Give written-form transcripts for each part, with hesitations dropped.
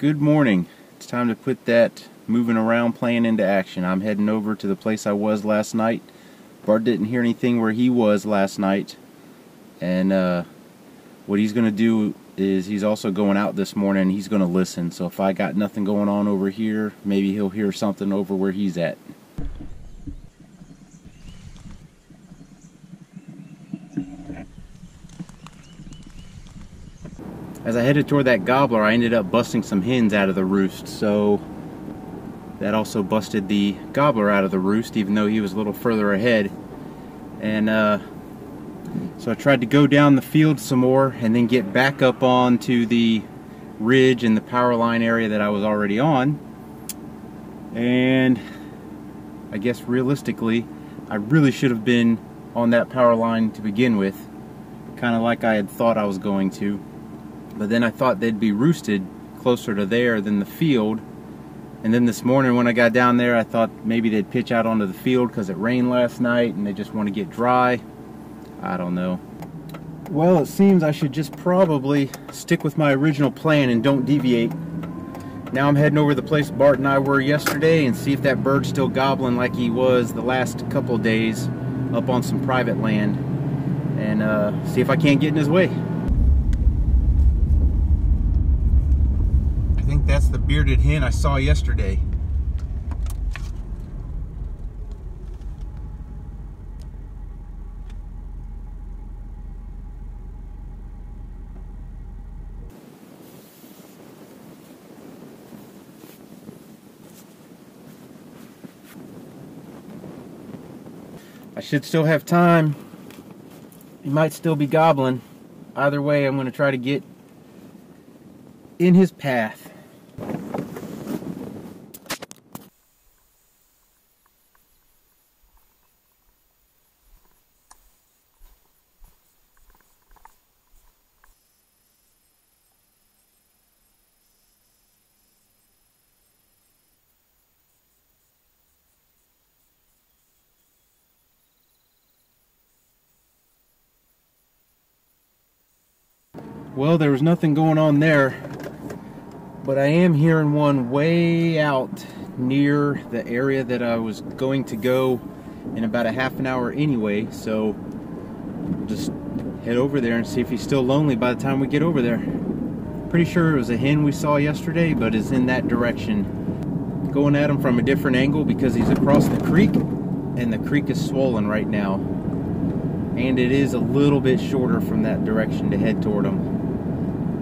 Good morning. It's time to put that moving around plan into action. I'm heading over to the place I was last night. Bart didn't hear anything where he was last night, and what he's going to do is he's also going out this morning and he's going to listen. So if I got nothing going on over here, maybe he'll hear something over where he's at. As I headed toward that gobbler, I ended up busting some hens out of the roost, so that also busted the gobbler out of the roost, even though he was a little further ahead. And so I tried to go down the field some more and then get back up onto the ridge and the power line area that I was already on. And I guess realistically, I really should have been on that power line to begin with, kind of like I had thought I was going to. But then I thought they'd be roosted closer to there than the field. And then this morning when I got down there, I thought maybe they'd pitch out onto the field because it rained last night and they just want to get dry. I don't know. Well, it seems I should just probably stick with my original plan and don't deviate. Now I'm heading over to the place Bart and I were yesterday and see if that bird's still gobbling like he was the last couple of days up on some private land, and see if I can't get in his way. I think that's the bearded hen I saw yesterday. I should still have time. He might still be gobbling. Either way, I'm going to try to get in his path. Well, there was nothing going on there, but I am hearing one way out near the area that I was going to go in about a half an hour anyway, so we'll just head over there and see if he's still lonely by the time we get over there. Pretty sure it was a hen we saw yesterday, but it's in that direction. Going at him from a different angle because he's across the creek, and the creek is swollen right now. And it is a little bit shorter from that direction to head toward him.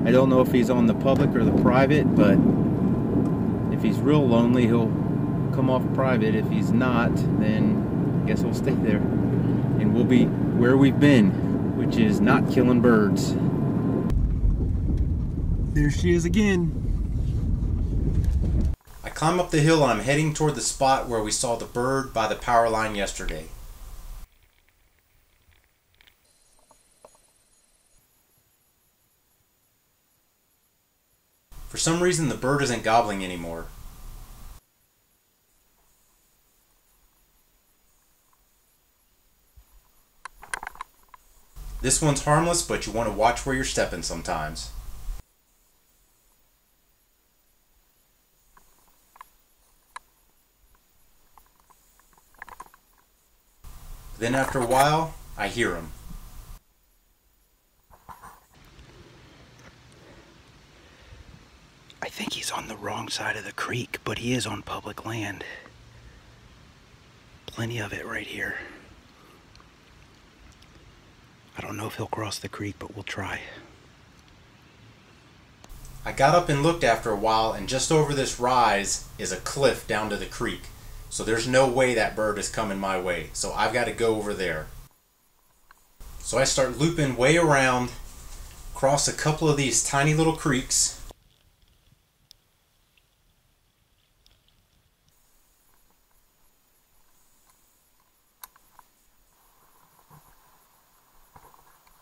I don't know if he's on the public or the private, but if he's real lonely, he'll come off private. If he's not, then I guess we'll stay there. And we'll be where we've been, which is not killing birds. There she is again. I climb up the hill and I'm heading toward the spot where we saw the bird by the power line yesterday. For some reason, the bird isn't gobbling anymore. This one's harmless, but you want to watch where you're stepping sometimes. Then after a while, I hear him. I think he's on the wrong side of the creek, but he is on public land. Plenty of it right here. I don't know if he'll cross the creek, but we'll try. I got up and looked after a while, and just over this rise is a cliff down to the creek. So there's no way that bird is coming my way. So I've got to go over there. So I start looping way around, cross a couple of these tiny little creeks.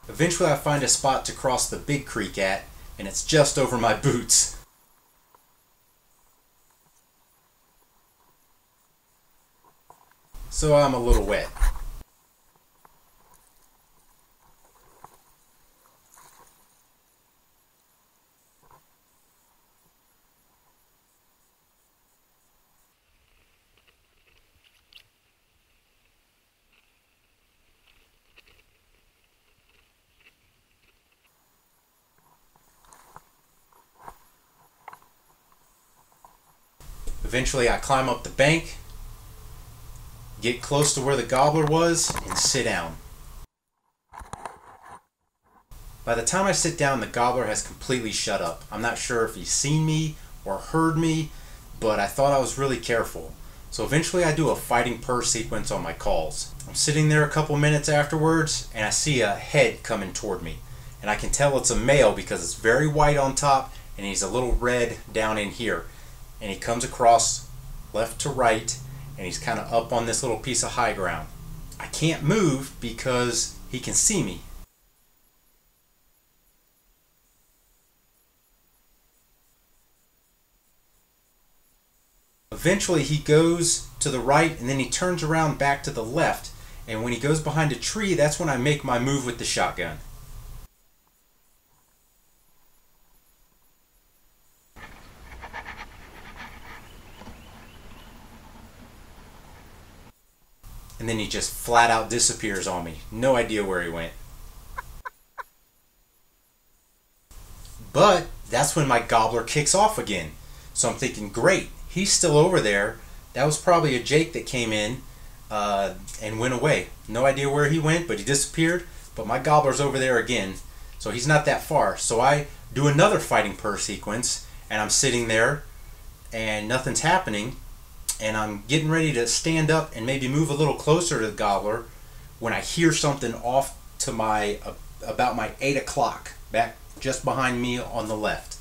Eventually I find a spot to cross the big creek at, and it's just over my boots. So I'm a little wet. Eventually I climb up the bank, get close to where the gobbler was, and sit down. By the time I sit down, the gobbler has completely shut up. I'm not sure if he's seen me or heard me, but I thought I was really careful. So eventually I do a fighting purr sequence on my calls. I'm sitting there a couple minutes afterwards, and I see a head coming toward me. And I can tell it's a male because it's very white on top, and he's a little red down in here. And he comes across left to right, and he's kind of up on this little piece of high ground. I can't move because he can see me. Eventually he goes to the right, and then he turns around back to the left, and when he goes behind a tree, that's when I make my move with the shotgun. And then he just flat out disappears on me. No idea where he went. But that's when my gobbler kicks off again. So I'm thinking, great, he's still over there. That was probably a Jake that came in and went away. No idea where he went, but he disappeared. But my gobbler's over there again, so he's not that far. So I do another fighting purr sequence, and I'm sitting there, and nothing's happening. And I'm getting ready to stand up and maybe move a little closer to the gobbler when I hear something off to my about my 8 o'clock, back just behind me on the left.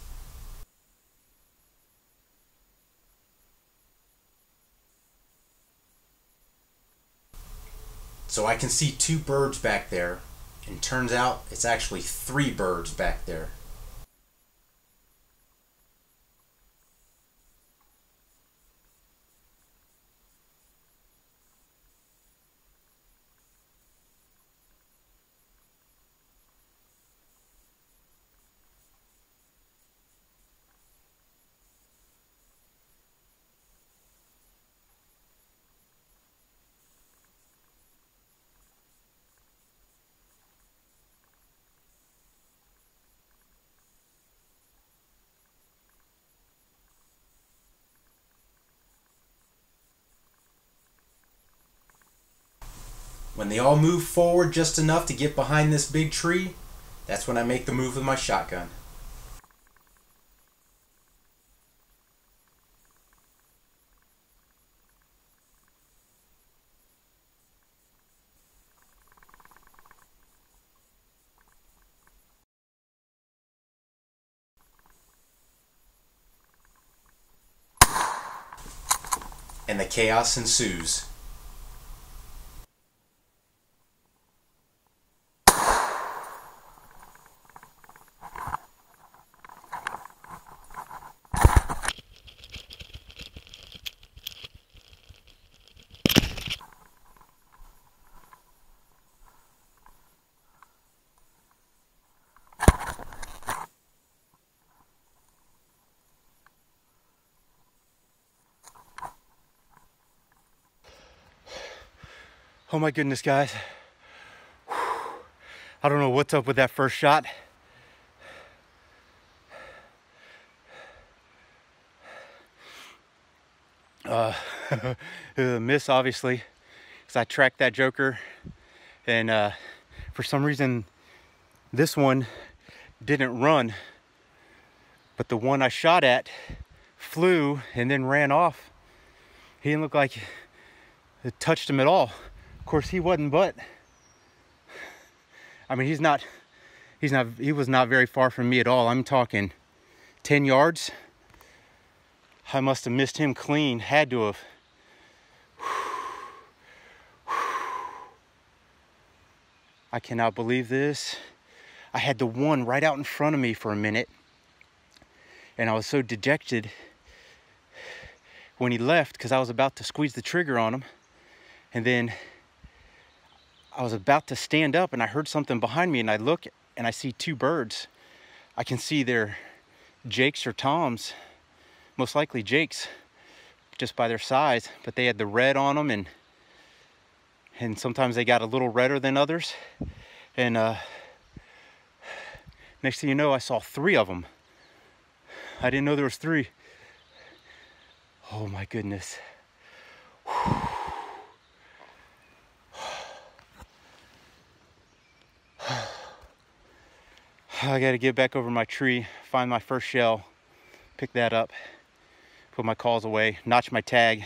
So I can see 2 birds back there, and turns out it's actually 3 birds back there. When they all move forward just enough to get behind this big tree, that's when I make the move with my shotgun. And the chaos ensues. Oh my goodness, guys. I don't know what's up with that first shot. The miss, obviously, because I tracked that joker, and for some reason this one didn't run, but the one I shot at flew and then ran off. He didn't look like it touched him at all. Of course, he wasn't, but I mean, he was not very far from me at all. I'm talking 10 yards. I must have missed him clean, had to have. I cannot believe this. I had the one right out in front of me for a minute, and I was so dejected when he left because I was about to squeeze the trigger on him, and then I was about to stand up and I heard something behind me, and I look and I see 2 birds. I can see they're Jakes or Toms, most likely Jakes, just by their size, but they had the red on them, and sometimes they got a little redder than others. And next thing you know, I saw 3 of them. I didn't know there was 3. Oh my goodness. I gotta get back over my tree, find my first shell, pick that up, put my calls away, notch my tag.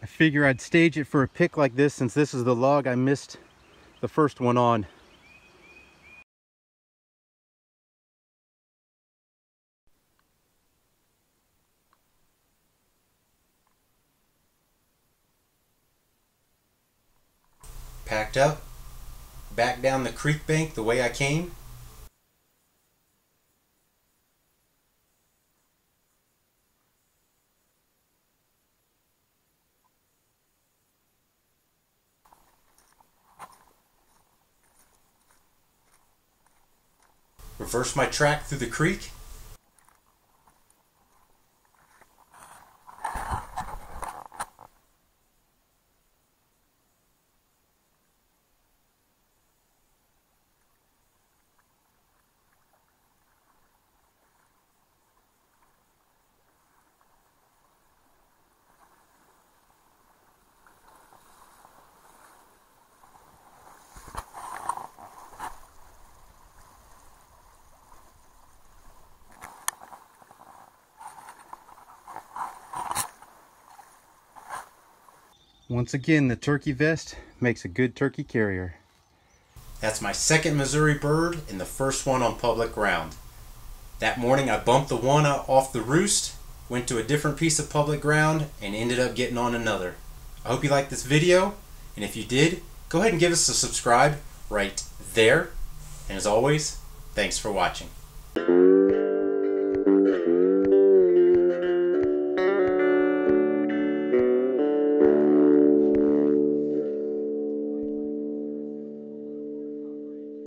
I figure I'd stage it for a pick like this since this is the log I missed the first one on. Packed up, back down the creek bank the way I came. Reverse my track through the creek. Once again, the turkey vest makes a good turkey carrier. That's my second Missouri bird and the first one on public ground. That morning I bumped the one off the roost, went to a different piece of public ground, and ended up getting on another. I hope you liked this video, and if you did, go ahead and give us a subscribe right there. And as always, thanks for watching.